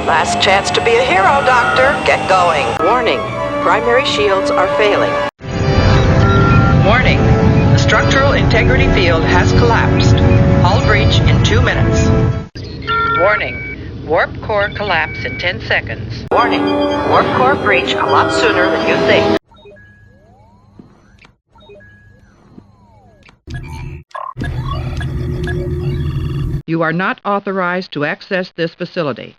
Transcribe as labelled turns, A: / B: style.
A: Last chance to be a hero, Doctor. Get going. Warning. Primary shields are failing. Warning. The structural integrity field has collapsed. Hull breach in 2 minutes. Warning. Warp core collapse in 10 seconds. Warning. Warp core breach a lot sooner than you think.
B: You are not authorized to access this facility.